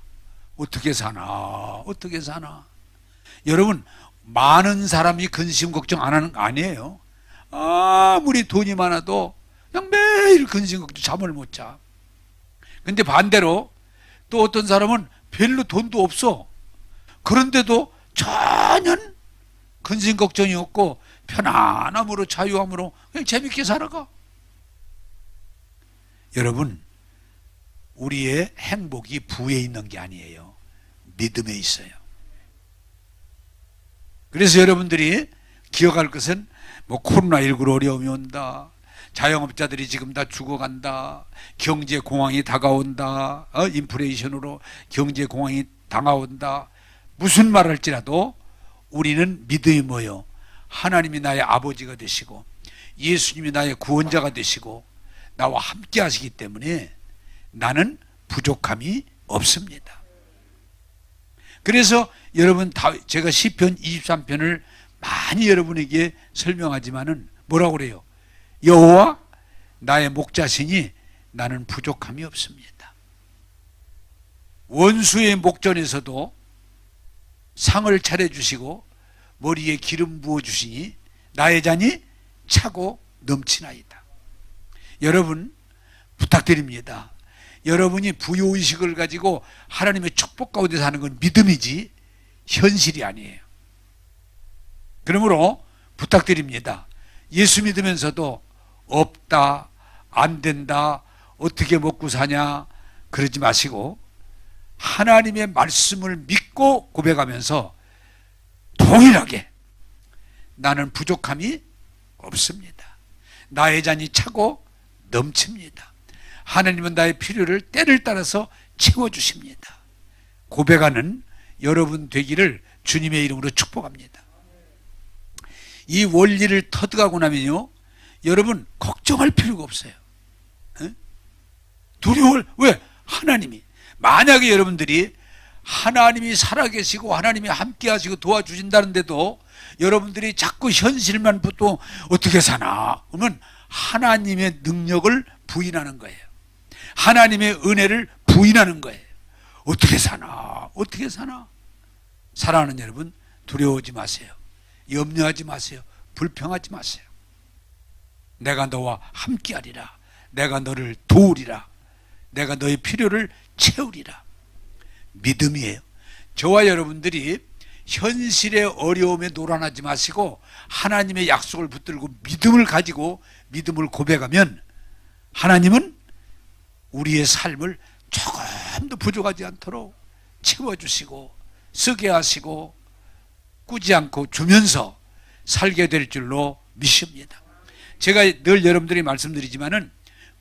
어떻게 사나 어떻게 사나. 여러분 많은 사람이 근심 걱정 안 하는 거 아니에요. 아무리 돈이 많아도 그냥 매일 근심 걱정 잠을 못 자. 근데 반대로 또 어떤 사람은 별로 돈도 없어. 그런데도 전혀 근심 걱정이 없고 편안함으로 자유함으로 그냥 재밌게 살아가. 여러분 우리의 행복이 부에 있는 게 아니에요. 믿음에 있어요. 그래서 여러분들이 기억할 것은 뭐 코로나19로 어려움이 온다. 자영업자들이 지금 다 죽어간다. 경제 공황이 다가온다. 인플레이션으로 경제 공황이 다가온다. 무슨 말 할지라도 우리는 믿음이 뭐요? 하나님이 나의 아버지가 되시고 예수님이 나의 구원자가 되시고 나와 함께 하시기 때문에 나는 부족함이 없습니다. 그래서 여러분 제가 시편 23편을 많이 여러분에게 설명하지만은 뭐라고 그래요? 여호와 나의 목자시니 나는 부족함이 없습니다. 원수의 목전에서도 상을 차려주시고 머리에 기름 부어주시니 나의 잔이 차고 넘치나이다. 여러분 부탁드립니다. 여러분이 부요의식을 가지고 하나님의 축복 가운데 사는 건 믿음이지 현실이 아니에요. 그러므로 부탁드립니다. 예수 믿으면서도 없다, 안 된다, 어떻게 먹고 사냐 그러지 마시고 하나님의 말씀을 믿고 고백하면서 동일하게 나는 부족함이 없습니다. 나의 잔이 차고 넘칩니다. 하나님은 나의 필요를 때를 따라서 채워주십니다. 고백하는 여러분 되기를 주님의 이름으로 축복합니다. 이 원리를 터득하고 나면요 여러분 걱정할 필요가 없어요. 두려울 왜? 하나님이 만약에 여러분들이 하나님이 살아계시고 하나님이 함께 하시고 도와주신다는데도 여러분들이 자꾸 현실만 붙고 어떻게 사나 그러면 하나님의 능력을 부인하는 거예요. 하나님의 은혜를 부인하는 거예요. 어떻게 사나 어떻게 사나. 사랑하는 여러분 두려워하지 마세요. 염려하지 마세요. 불평하지 마세요. 내가 너와 함께하리라. 내가 너를 도우리라. 내가 너의 필요를 채우리라. 믿음이에요. 저와 여러분들이 현실의 어려움에 노란하지 마시고 하나님의 약속을 붙들고 믿음을 가지고 믿음을 고백하면 하나님은 우리의 삶을 조금도 부족하지 않도록 채워주시고 쓰게 하시고 꾸지 않고 주면서 살게 될 줄로 믿습니다. 제가 늘 여러분들이 말씀드리지만은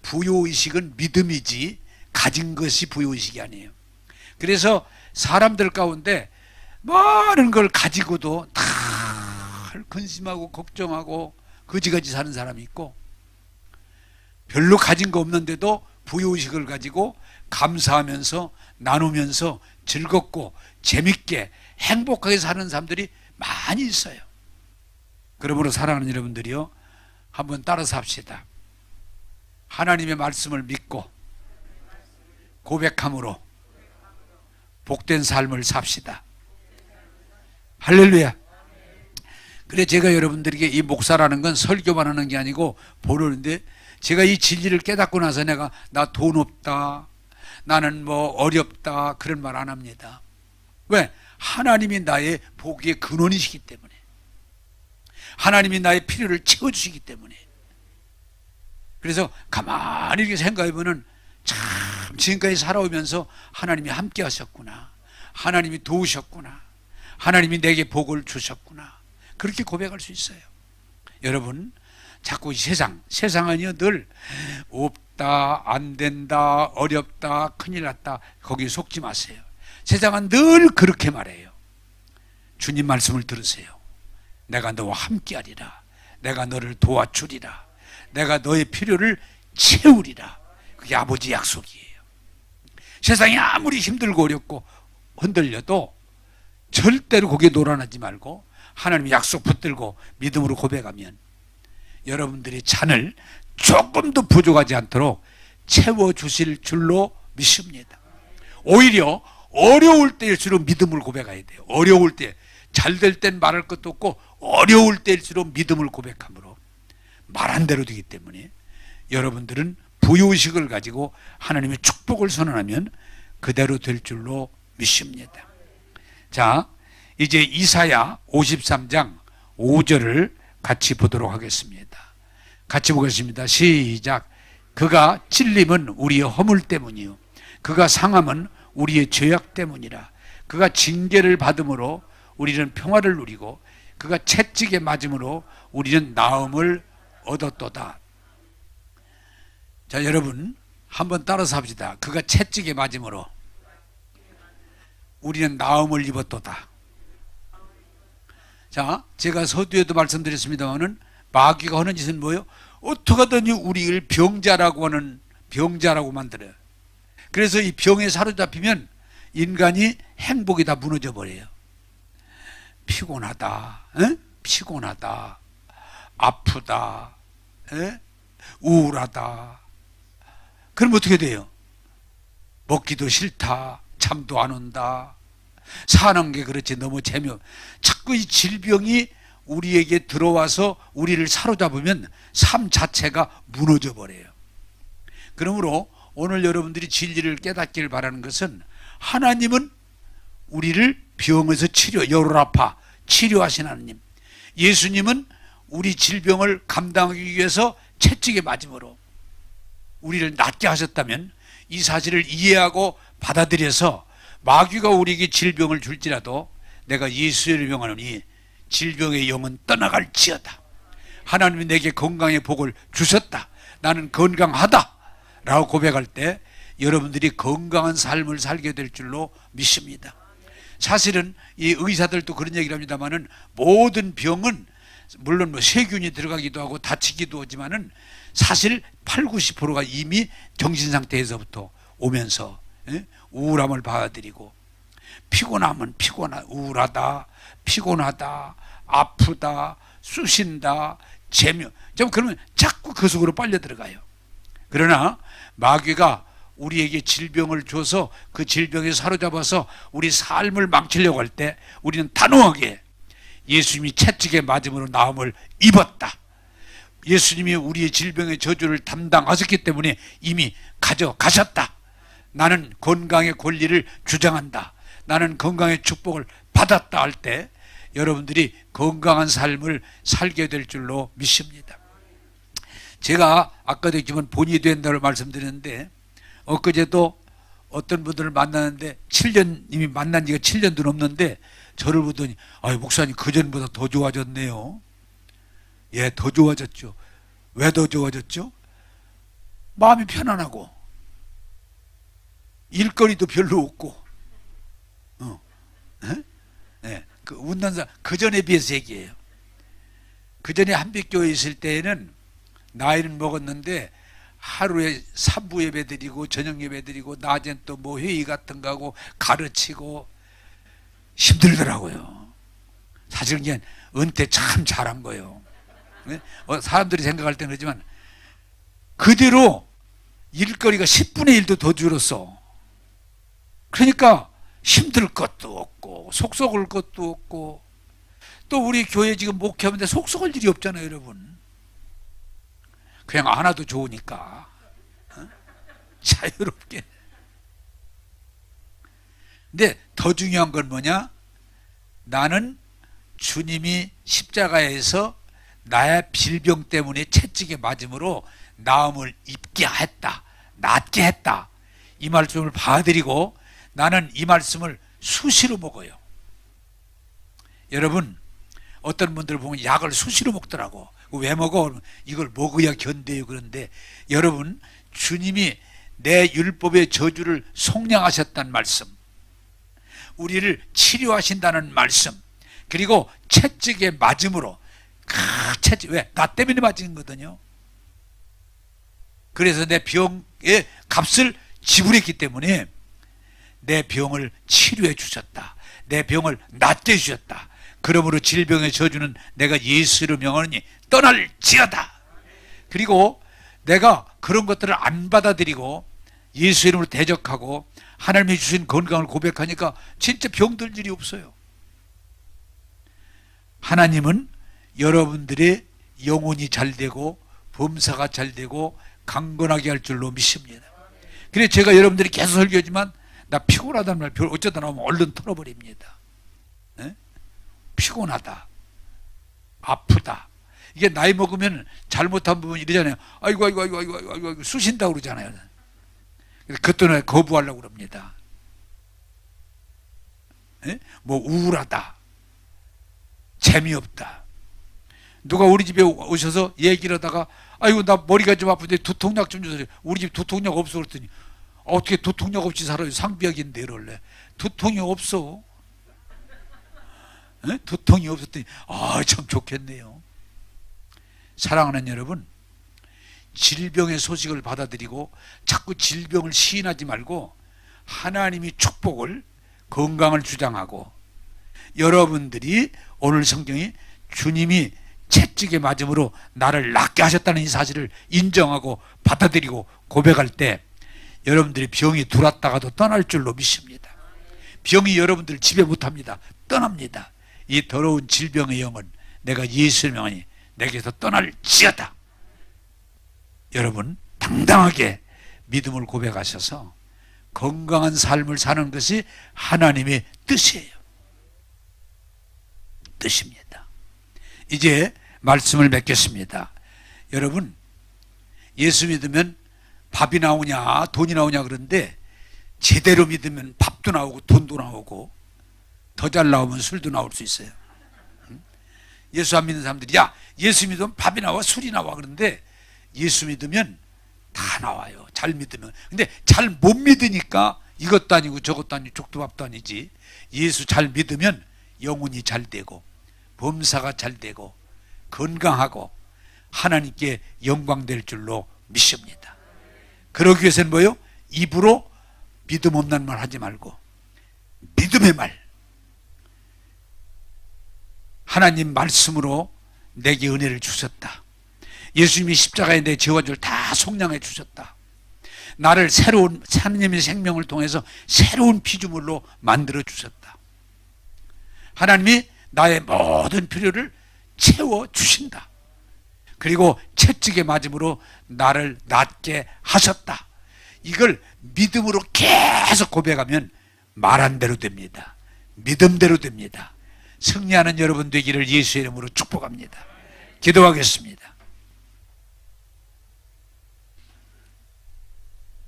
부요의식은 믿음이지 가진 것이 부요의식이 아니에요. 그래서 사람들 가운데 많은 걸 가지고도 다 근심하고 걱정하고 거지같이 사는 사람이 있고 별로 가진 거 없는데도 부요의식을 가지고 감사하면서 나누면서 즐겁고 재밌게 행복하게 사는 사람들이 많이 있어요. 그러므로 사랑하는 여러분들이요 한번 따라서 합시다. 하나님의 말씀을 믿고 고백함으로 복된 삶을 삽시다. 할렐루야. 그래 제가 여러분들에게 이 목사라는 건 설교만 하는 게 아니고 보는데 제가 이 진리를 깨닫고 나서 내가 나 돈 없다 나는 뭐 어렵다 그런 말 안 합니다. 왜? 하나님이 나의 복의 근원이시기 때문에 하나님이 나의 필요를 채워주시기 때문에. 그래서 가만히 이렇게 생각해보면 참 지금까지 살아오면서 하나님이 함께 하셨구나. 하나님이 도우셨구나. 하나님이 내게 복을 주셨구나. 그렇게 고백할 수 있어요. 여러분, 자꾸 이 세상은요 늘 없다, 안 된다, 어렵다, 큰일 났다, 거기 속지 마세요. 세상은 늘 그렇게 말해요. 주님 말씀을 들으세요. 내가 너와 함께하리라. 내가 너를 도와주리라. 내가 너의 필요를 채우리라. 그게 아버지 약속이에요. 세상이 아무리 힘들고 어렵고 흔들려도 절대로 거기에 놀아나지 말고 하나님의 약속 붙들고 믿음으로 고백하면 여러분들의 잔을 조금도 부족하지 않도록 채워주실 줄로 믿습니다. 오히려 어려울 때일수록 믿음을 고백해야 돼요. 어려울 때, 잘 될 땐 말할 것도 없고 어려울 때일수록 믿음을 고백함으로 말한 대로 되기 때문에 여러분들은 부요의식을 가지고 하나님의 축복을 선언하면 그대로 될 줄로 믿습니다. 자, 이제 이사야 53장 5절을 같이 보도록 하겠습니다. 같이 보겠습니다. 시작. 그가 찔림은 우리의 허물 때문이요 그가 상함은 우리의 죄악 때문이라. 그가 징계를 받음으로 우리는 평화를 누리고 그가 채찍에 맞음으로 우리는 나음을 얻었도다. 자, 여러분 한번 따라서 합시다. 그가 채찍에 맞음으로 우리는 나음을 입었도다. 자, 제가 서두에도 말씀드렸습니다만은 마귀가 하는 짓은 뭐예요? 어떻게 하든지 우리를 병자라고 만들어요. 그래서 이 병에 사로잡히면 인간이 행복이 다 무너져 버려요. 피곤하다, 피곤하다, 아프다, 우울하다. 그럼 어떻게 돼요? 먹기도 싫다, 잠도 안 온다, 사는 게 그렇지 너무 자꾸 이 질병이 우리에게 들어와서 우리를 사로잡으면 삶 자체가 무너져 버려요. 그러므로 오늘 여러분들이 진리를 깨닫기를 바라는 것은 하나님은 우리를 병에서 열을 치료하신 하나님, 예수님은 우리 질병을 감당하기 위해서 채찍에 맞음으로 우리를 낫게 하셨다면 이 사실을 이해하고 받아들여서 마귀가 우리에게 질병을 줄지라도 내가 예수를 명하노니 질병의 영은 떠나갈지어다. 하나님이 내게 건강의 복을 주셨다. 나는 건강하다 라고 고백할 때 여러분들이 건강한 삶을 살게 될 줄로 믿습니다. 사실은 이 의사들도 그런 얘기를 합니다만은 모든 병은 물론 세균이 들어가기도 하고 다치기도 하지만은 사실 80~90%가 이미 정신 상태에서부터 오면서 우울함을 받아들이고 피곤하면 우울하다, 피곤하다, 아프다, 쑤신다, 그러면 자꾸 그 속으로 빨려 들어가요. 그러나 마귀가 우리에게 질병을 줘서 그 질병에 사로잡아서 우리 삶을 망치려고 할 때 우리는 단호하게 예수님이 채찍에 맞음으로 나음을 입었다. 예수님이 우리의 질병의 저주를 담당하셨기 때문에 이미 가져가셨다. 나는 건강의 권리를 주장한다. 나는 건강의 축복을 받았다 할 때 여러분들이 건강한 삶을 살게 될 줄로 믿습니다. 제가 아까도 했지만 본이 된다고 말씀드렸는데 엊그제도 어떤 분들을 만나는데 이미 만난 지가 7년도 넘는데 저를 보더니 목사님 그전보다 더 좋아졌네요. 예, 더 좋아졌죠. 왜 더 좋아졌죠? 마음이 편안하고 일거리도 별로 없고 그 웃는 사람 그전에 비해서 얘기해요. 그전에 한빛교회에 있을 때에는 나이는 먹었는데 하루에 3부 예배 드리고 저녁 예배 드리고 낮엔 또 뭐 회의 같은 거 하고 가르치고 힘들더라고요. 사실 그냥 은퇴 참 잘한 거예요. 사람들이 생각할 때는 그렇지만 그대로 일거리가 10분의 1도 더 줄었어. 그러니까 힘들 것도 없고 속 썩을 것도 없고 또 우리 교회 지금 목회하는데 속 썩을 일이 없잖아요, 여러분. 그냥 안 와도 좋으니까 자유롭게. 근데 더 중요한 건 뭐냐? 나는 주님이 십자가에서 나의 질병 때문에 채찍에 맞음으로 나음을 입게 했다, 낫게 했다, 이 말씀을 받아들이고 나는 이 말씀을 수시로 먹어요. 여러분, 어떤 분들 보면 약을 수시로 먹더라고. 왜 먹어? 이걸 먹어야 견뎌요. 그런데 여러분, 주님이 내 율법의 저주를 속량하셨다는 말씀, 우리를 치료하신다는 말씀, 그리고 채찍에 맞음으로, 왜? 나 때문에 맞은 거거든요. 그래서 내 병의 값을 지불했기 때문에 내 병을 치료해 주셨다. 내 병을 낫게 해주셨다. 그러므로 질병의 저주는 내가 예수로 명하노니 떠날지어다. 그리고 내가 그런 것들을 안 받아들이고 예수 이름으로 대적하고 하나님이 주신 건강을 고백하니까 진짜 병들 일이 없어요. 하나님은 여러분들의 영혼이 잘 되고 범사가 잘 되고 강건하게 할 줄로 믿습니다. 그래서 제가 여러분들이 계속 설교하지만 나 피곤하다는 말 어쩌다 나오면 얼른 털어버립니다. 네? 피곤하다, 아프다. 이게 나이 먹으면 잘못한 부분 이러잖아요. 아이고 쑤신다고 그러잖아요. 그때는 거부하려고 그럽니다. 네? 뭐 우울하다, 재미없다. 누가 우리 집에 오셔서 얘기를 하다가 아이고 나 머리가 좀 아픈데 두통약 좀 주세요. 우리 집 두통약 없어 그랬더니 어떻게 두통약 없이 살아요? 상비약인데 이럴래. 두통이 없어. 네? 두통이 없었더니 참 좋겠네요. 사랑하는 여러분, 질병의 소식을 받아들이고 자꾸 질병을 시인하지 말고 하나님이 축복을, 건강을 주장하고, 여러분들이 오늘 성경이 주님이 채찍에 맞음으로 나를 낫게 하셨다는 이 사실을 인정하고 받아들이고 고백할 때 여러분들이 병이 들어왔다가도 떠날 줄로 믿습니다. 병이 여러분들 지배 못합니다. 떠납니다. 이 더러운 질병의 영은 내가 예수의 명하니 내게서 떠날지어다. 여러분, 당당하게 믿음을 고백하셔서 건강한 삶을 사는 것이 하나님의 뜻이에요. 뜻입니다. 이제 말씀을 맺겠습니다. 여러분, 예수 믿으면 밥이 나오냐 돈이 나오냐 그런데 제대로 믿으면 밥도 나오고 돈도 나오고 더 잘 나오면 술도 나올 수 있어요. 예수 안 믿는 사람들이 야 예수 믿으면 밥이 나와 술이 나와 그런데 예수 믿으면 다 나와요. 잘 믿으면. 근데 잘 못 믿으니까 이것도 아니고 저것도 아니고 족두밥도 아니지. 예수 잘 믿으면 영혼이 잘 되고 범사가 잘 되고 건강하고 하나님께 영광될 줄로 믿습니다. 그러기 위해서는 뭐요? 입으로 믿음 없는 말 하지 말고 믿음의 말, 하나님 말씀으로 내게 은혜를 주셨다. 예수님이 십자가에 내 죄와 죄를 다 속량해 주셨다. 나를 새로운 하나님의 생명을 통해서 새로운 피조물로 만들어 주셨다. 하나님이 나의 모든 필요를 채워 주신다. 그리고 채찍에 맞음으로 나를 낫게 하셨다. 이걸 믿음으로 계속 고백하면 말한 대로 됩니다. 믿음대로 됩니다. 승리하는 여러분 되기를 예수의 이름으로 축복합니다. 기도하겠습니다.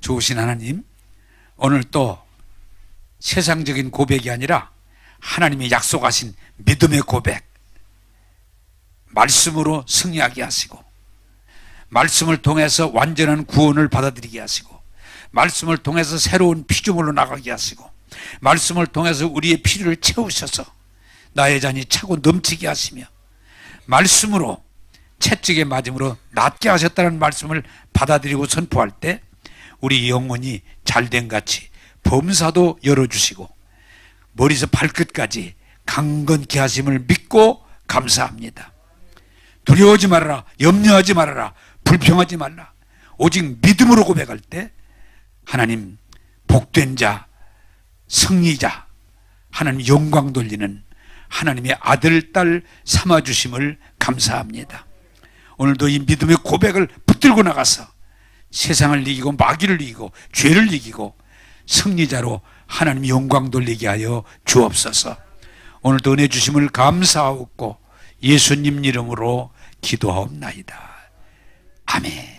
좋으신 하나님, 오늘 또 세상적인 고백이 아니라 하나님이 약속하신 믿음의 고백, 말씀으로 승리하게 하시고 말씀을 통해서 완전한 구원을 받아들이게 하시고 말씀을 통해서 새로운 피조물로 나가게 하시고 말씀을 통해서 우리의 필요를 채우셔서 나의 잔이 차고 넘치게 하시며 말씀으로 채찍에 맞음으로 낫게 하셨다는 말씀을 받아들이고 선포할 때 우리 영혼이 잘된 같이 범사도 열어주시고 머리에서 발끝까지 강건케 하심을 믿고 감사합니다. 두려워하지 말아라, 염려하지 말아라, 불평하지 말라. 오직 믿음으로 고백할 때 하나님 복된 자, 승리자, 하나님 영광 돌리는 하나님의 아들, 딸 삼아주심을 감사합니다. 오늘도 이 믿음의 고백을 붙들고 나가서 세상을 이기고 마귀를 이기고 죄를 이기고 승리자로 하나님 영광 돌리게 하여 주옵소서. 오늘도 은혜 주심을 감사하옵고 예수님 이름으로 기도하옵나이다. 아멘.